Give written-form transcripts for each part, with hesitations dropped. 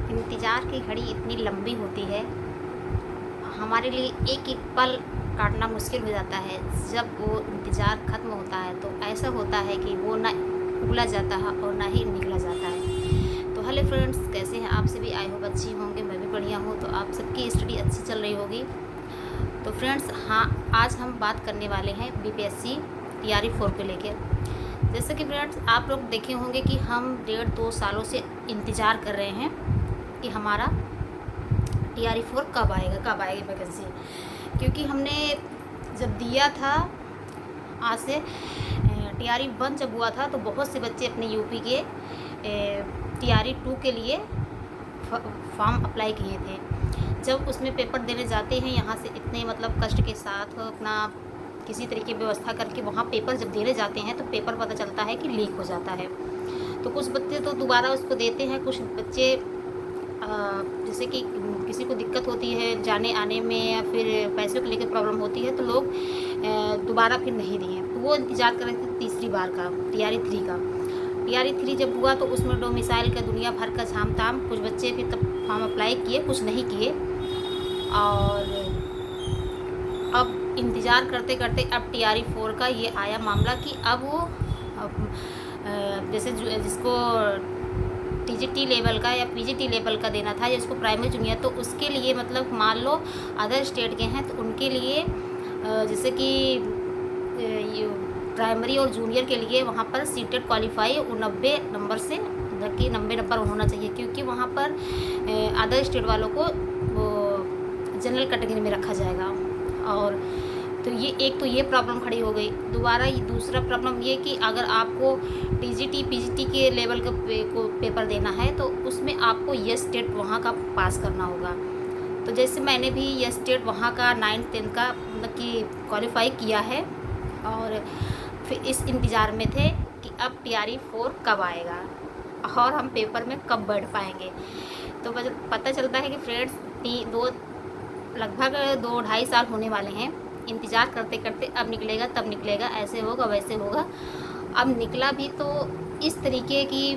इंतज़ार की घड़ी इतनी लंबी होती है, हमारे लिए एक एक पल काटना मुश्किल हो जाता है। जब वो इंतज़ार ख़त्म होता है तो ऐसा होता है कि वो ना उगला जाता है और ना ही निकला जाता है। तो हेलो फ्रेंड्स, कैसे हैं आप सभी? आई होप अच्छी होंगे, मैं भी बढ़िया हूँ। तो आप सबकी स्टडी अच्छी चल रही होगी। तो फ्रेंड्स, हाँ, आज हम बात करने वाले हैं बीपीएससी तैयारी 4 को लेकर। जैसे कि फ्रेंड्स, आप लोग देखे होंगे कि हम 1.5-2 सालों से इंतज़ार कर रहे हैं कि हमारा टीआरई 4 कब आएगी वैकेंसी। क्योंकि हमने जब दिया था, आज से टीआरई 1 जब हुआ था तो बहुत से बच्चे अपने यूपी के टीआरई 2 के लिए फॉर्म अप्लाई किए थे। जब उसमें पेपर देने जाते हैं यहाँ से इतने मतलब कष्ट के साथ अपना किसी तरीके व्यवस्था करके वहाँ पेपर जब देने जाते हैं तो पेपर पता चलता है कि लीक हो जाता है। तो कुछ बच्चे तो दोबारा उसको देते हैं, कुछ बच्चे जैसे कि किसी को दिक्कत होती है जाने आने में या फिर पैसों को लेकर प्रॉब्लम होती है तो लोग दोबारा फिर नहीं दिए। तो वो इंतज़ार कर रहे थे तीसरी बार का टीआरई 3 का। टीआरई 3 जब हुआ तो उसमें डोमिसाइल का दुनिया भर का झाम ताम, कुछ बच्चे फिर तब फॉर्म अप्लाई किए, कुछ नहीं किए। और अब इंतज़ार करते करते अब टीआरई 4 का ये आया मामला कि अब वो जैसे जिसको टीजीटी लेवल का या पीजीटी लेवल का देना था, जिसको प्राइमरी जूनियर, तो उसके लिए मतलब मान लो अदर स्टेट के हैं तो उनके लिए जैसे कि प्राइमरी और जूनियर के लिए वहाँ पर सीटेट क्वालिफाई 90 नंबर से, मतलब कि 90 नंबर होना चाहिए, क्योंकि वहाँ पर अदर स्टेट वालों को वो जनरल कैटेगरी में रखा जाएगा। और तो ये एक तो ये प्रॉब्लम खड़ी हो गई। दूसरा प्रॉब्लम ये कि अगर आपको टीजीटी पीजीटी के लेवल का पेपर देना है तो उसमें आपको यस स्टेट वहाँ का पास करना होगा। तो जैसे मैंने भी यस स्टेट वहाँ का 9th-10th का मतलब कि क्वालिफाई किया है, और फिर इस इंतज़ार में थे कि अब टीआरई 4 कब आएगा और हम पेपर में कब बैठ पाएंगे। तो पता चलता है कि फ्रेंड्स लगभग 2-2.5 साल होने वाले हैं इंतज़ार करते करते। अब निकलेगा तब निकलेगा, ऐसे होगा वैसे होगा। अब निकला भी तो इस तरीके की,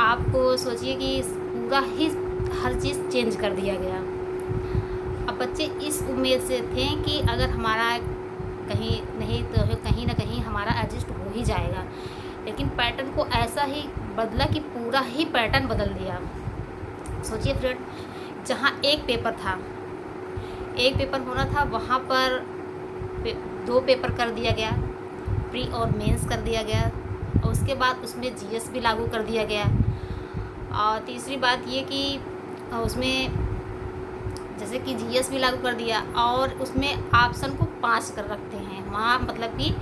आपको सोचिए कि पूरा ही हर चीज़ चेंज कर दिया गया। अब बच्चे इस उम्मीद से थे कि अगर हमारा कहीं नहीं तो कहीं ना कहीं हमारा एडजस्ट हो ही जाएगा, लेकिन पैटर्न को ऐसा ही बदला कि पूरा ही पैटर्न बदल दिया। सोचिए फ्रेंड, जहाँ एक पेपर होना था वहाँ पर 2 पेपर कर दिया गया, प्री और मेंस कर दिया गया, और उसके बाद उसमें जीएस भी लागू कर दिया गया। और तीसरी बात ये कि उसमें जैसे कि जीएस भी लागू कर दिया और उसमें ऑप्शन को 5 कर रखते हैं। वहाँ मतलब कि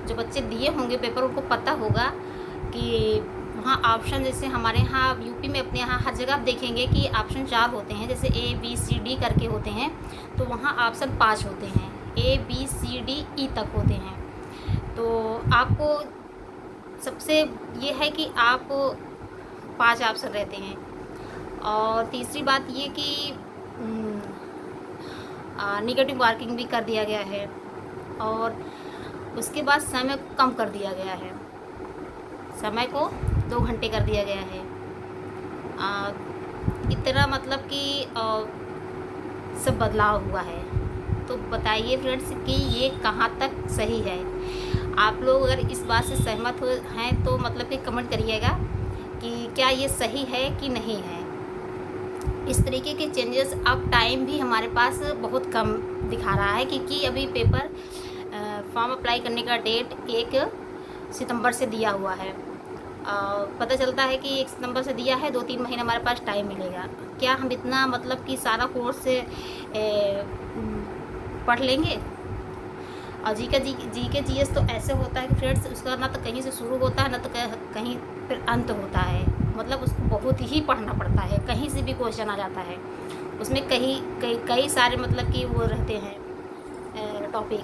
जो बच्चे दिए होंगे पेपर उनको पता होगा कि वहाँ ऑप्शन, जैसे हमारे यहाँ यूपी में अपने यहाँ हर जगह आप देखेंगे कि ऑप्शन 4 होते हैं, जैसे ABCD करके होते हैं, तो वहाँ ऑप्शन 5 होते हैं, ABCDE तक होते हैं। तो आपको सबसे ये है कि आप 5 ऑप्शन रहते हैं। और तीसरी बात ये कि नेगेटिव मार्किंग भी कर दिया गया है, और उसके बाद समय को कम कर दिया गया है, समय को 2 घंटे कर दिया गया है। इतना मतलब कि सब बदलाव हुआ है। तो बताइए फ्रेंड्स कि ये कहाँ तक सही है। आप लोग अगर इस बात से सहमत हैं तो मतलब कि कमेंट करिएगा कि क्या ये सही है कि नहीं है। इस तरीके के चेंजेस अब टाइम भी हमारे पास बहुत कम दिखा रहा है, क्योंकि अभी पेपर फॉर्म अप्लाई करने का डेट 1 सितंबर से दिया हुआ है। पता चलता है कि 1 सितंबर से दिया है, 2-3 महीने हमारे पास टाइम मिलेगा। क्या हम इतना मतलब कि सारा कोर्स पढ़ लेंगे? और जीके जीएस तो ऐसे होता है कि फ्रेंड्स उसका ना तो कहीं से शुरू होता है ना तो कहीं फिर अंत होता है। मतलब उसको बहुत ही पढ़ना पड़ता है, कहीं से भी क्वेश्चन आ जाता है उसमें। कई सारे मतलब कि वो रहते हैं टॉपिक,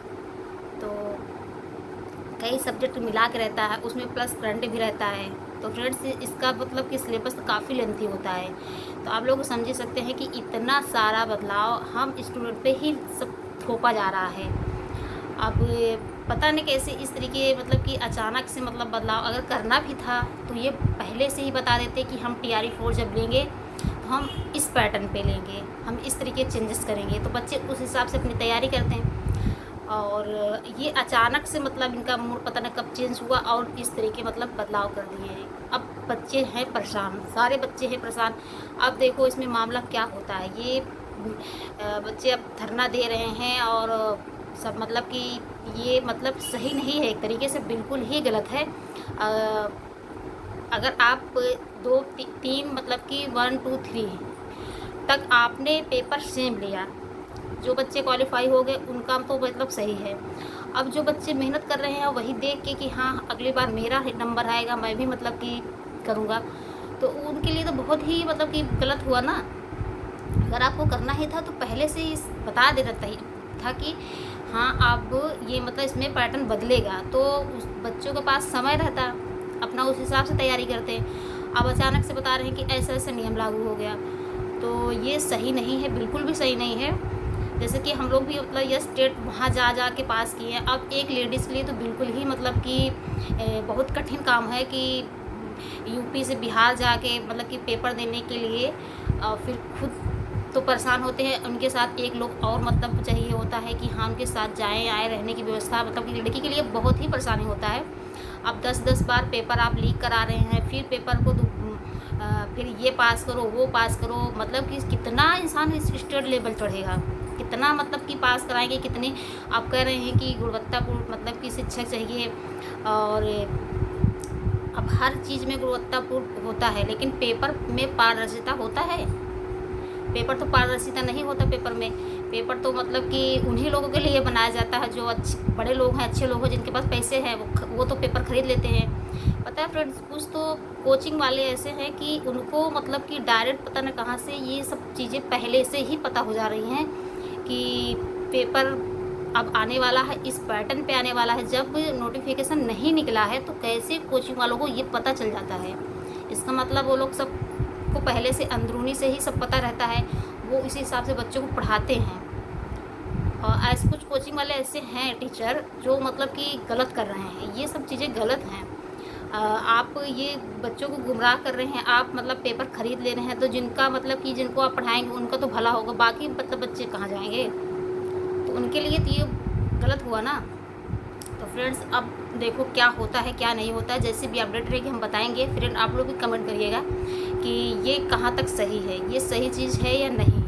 तो कई सब्जेक्ट मिला के रहता है उसमें, प्लस करंट भी रहता है। तो फ्रेंड्स इसका मतलब कि सिलेबस काफ़ी लेंथी होता है। तो आप लोग समझ सकते हैं कि इतना सारा बदलाव हम स्टूडेंट पे ही सब थोपा जा रहा है। अब पता नहीं कैसे इस तरीके मतलब कि अचानक से मतलब बदलाव अगर करना भी था तो ये पहले से ही बता देते कि हम टीआरई 4 जब लेंगे तो हम इस पैटर्न पे लेंगे, हम इस तरीके चेंजेस करेंगे। तो बच्चे उस हिसाब से अपनी तैयारी करते हैं। और ये अचानक से मतलब इनका मूड पता नहीं कब चेंज हुआ और इस तरीके मतलब बदलाव कर दिए हैं। अब बच्चे हैं परेशान, सारे बच्चे हैं परेशान। अब देखो इसमें मामला क्या होता है। ये बच्चे अब धरना दे रहे हैं और सब मतलब कि ये मतलब सही नहीं है, एक तरीके से बिल्कुल ही गलत है। अगर आप 2-3 मतलब कि 1 2 3 तक आपने पेपर सेम लिया, जो बच्चे क्वालिफाई हो गए उनका तो मतलब सही है। अब जो बच्चे मेहनत कर रहे हैं वही देख के कि हाँ अगली बार मेरा नंबर आएगा, मैं भी मतलब कि करूँगा, तो उनके लिए तो बहुत ही मतलब कि गलत हुआ ना। अगर आपको करना ही था तो पहले से ही बता देना था कि हाँ अब ये मतलब इसमें पैटर्न बदलेगा, तो उस बच्चों के पास समय रहता, अपना उस हिसाब से तैयारी करते। अब अचानक से बता रहे हैं कि ऐसा ऐसा नियम लागू हो गया, तो ये सही नहीं है, बिल्कुल भी सही नहीं है। जैसे कि हम लोग भी मतलब ये स्टेट वहाँ जा के पास किए हैं। अब एक लेडीज़ के लिए तो बिल्कुल ही मतलब कि बहुत कठिन काम है कि यूपी से बिहार जाके मतलब कि पेपर देने के लिए फिर खुद तो परेशान होते हैं, उनके साथ एक लोग और मतलब चाहिए होता है कि हाँ उनके साथ जाएँ आए, रहने की व्यवस्था मतलब कि लड़की के लिए बहुत ही परेशानी होता है। अब 10-10 बार पेपर आप लीक करा रहे हैं, फिर पेपर को फिर ये पास करो वो पास करो, मतलब कि कितना इंसान इस स्टेट लेवल चढ़ेगा, कितना मतलब कि पास कराएंगे, कितने आप कह रहे हैं कि गुणवत्तापूर्ण मतलब कि शिक्षा चाहिए। और अब हर चीज़ में गुणवत्तापूर्ण होता है, लेकिन पेपर में पारदर्शिता होता है। पेपर तो पारदर्शिता नहीं होता पेपर में। पेपर तो मतलब कि उन्हीं लोगों के लिए बनाया जाता है जो बड़े लोग हैं, अच्छे लोग हैं, जिनके पास पैसे हैं, वो तो पेपर खरीद लेते हैं। पता है फ्रेंड्स, कुछ तो कोचिंग वाले ऐसे हैं कि उनको मतलब कि डायरेक्ट पता न कहाँ से ये सब चीज़ें पहले से ही पता हो जा रही हैं कि पेपर अब आने वाला है, इस पैटर्न पे आने वाला है। जब नोटिफिकेशन नहीं निकला है तो कैसे कोचिंग वालों को ये पता चल जाता है। इसका मतलब वो लोग सब को पहले से अंदरूनी से ही सब पता रहता है, वो इसी हिसाब से बच्चों को पढ़ाते हैं। और ऐसे कुछ कोचिंग वाले ऐसे हैं टीचर जो मतलब कि गलत कर रहे हैं, ये सब चीज़ें गलत हैं। आप ये बच्चों को गुमराह कर रहे हैं, आप मतलब पेपर खरीद ले रहे हैं, तो जिनका मतलब कि जिनको आप पढ़ाएंगे उनका तो भला होगा, बाकी मतलब बच्चे कहाँ जाएंगे, तो उनके लिए तो ये गलत हुआ ना। तो फ्रेंड्स अब देखो क्या होता है क्या नहीं होता है, जैसे भी अपडेट रहेगी हम बताएंगे। फ्रेंड आप लोग भी कमेंट करिएगा कि ये कहाँ तक सही है, ये सही चीज़ है या नहीं।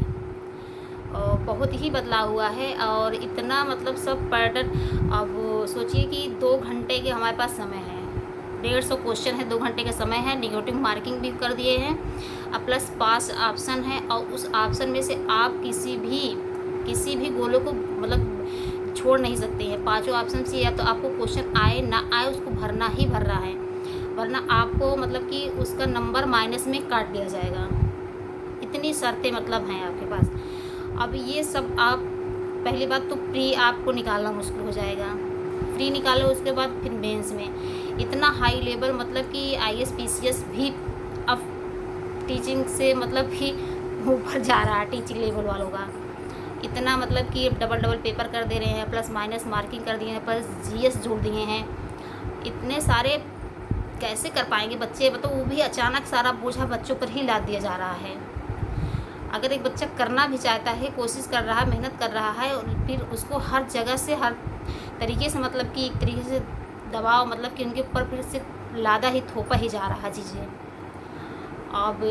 और बहुत ही बदलाव हुआ है और इतना मतलब सब पैटर्न। अब सोचिए कि 2 घंटे के हमारे पास समय है, 150 क्वेश्चन है, 2 घंटे का समय है, नेगेटिव मार्किंग भी कर दिए हैं, अब प्लस पास ऑप्शन है। और उस ऑप्शन में से आप किसी भी गोले को मतलब छोड़ नहीं सकते हैं। 5 ऑप्शन से या तो आपको क्वेश्चन आए ना आए उसको भरना ही भरना है, वरना आपको मतलब कि उसका नंबर माइनस में काट दिया जाएगा। इतनी शर्तें मतलब हैं आपके पास। अब ये सब आप पहली बात तो प्री आपको निकालना मुश्किल हो जाएगा, प्री निकालो उसके बाद फिर मेंस में इतना हाई लेवल मतलब कि IAS PCS भी अब टीचिंग से मतलब कि ऊपर जा रहा है, टीचिंग लेवल वालों का इतना मतलब कि डबल पेपर कर दे रहे हैं, प्लस माइनस मार्किंग कर दिए हैं, प्लस GS जोड़ दिए हैं। इतने सारे कैसे कर पाएंगे बच्चे, मतलब वो भी अचानक सारा बोझा बच्चों पर ही लाद दिया जा रहा है। अगर एक बच्चा करना भी चाहता है, कोशिश कर रहा है, मेहनत कर रहा है, और फिर उसको हर जगह से हर तरीके से मतलब कि एक तरीके से दबाव मतलब कि उनके ऊपर फिर से लादा ही थोपा ही जा रहा है चीज़ें। अब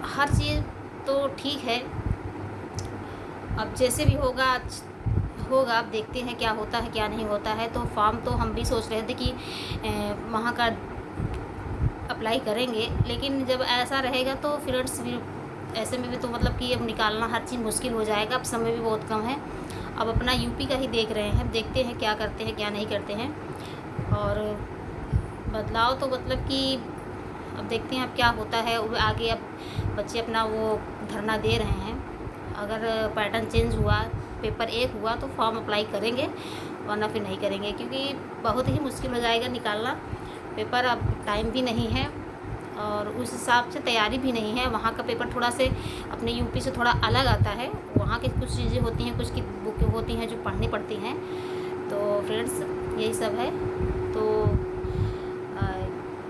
हर चीज़ तो ठीक है, अब जैसे भी होगा अब देखते हैं क्या होता है क्या नहीं होता है। तो फॉर्म तो हम भी सोच रहे थे कि वहाँ का अप्लाई करेंगे, लेकिन जब ऐसा रहेगा तो फ्रेंड्स ऐसे में भी तो मतलब कि अब निकालना हर चीज़ मुश्किल हो जाएगा। अब समय भी बहुत कम है, अब अपना यूपी का ही देख रहे हैं, देखते हैं क्या करते हैं क्या नहीं करते हैं। और बदलाव तो मतलब कि अब देखते हैं अब क्या होता है आगे। अब बच्चे अपना वो धरना दे रहे हैं, अगर पैटर्न चेंज हुआ, पेपर 1 हुआ तो फॉर्म अप्लाई करेंगे, वरना फिर नहीं करेंगे, क्योंकि बहुत ही मुश्किल हो जाएगा निकालना पेपर। अब टाइम भी नहीं है और उस हिसाब से तैयारी भी नहीं है। वहाँ का पेपर थोड़ा से अपने यूपी से थोड़ा अलग आता है, वहाँ की कुछ चीज़ें होती हैं, कुछ की बुक होती हैं जो पढ़नी पड़ती हैं। तो फ्रेंड्स यही सब है। तो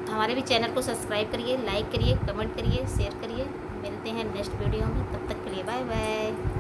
हमारे भी चैनल को सब्सक्राइब करिए, लाइक करिए, कमेंट करिए, शेयर करिए। मिलते हैं नेक्स्ट वीडियो में, तब तक के लिए बाय बाय।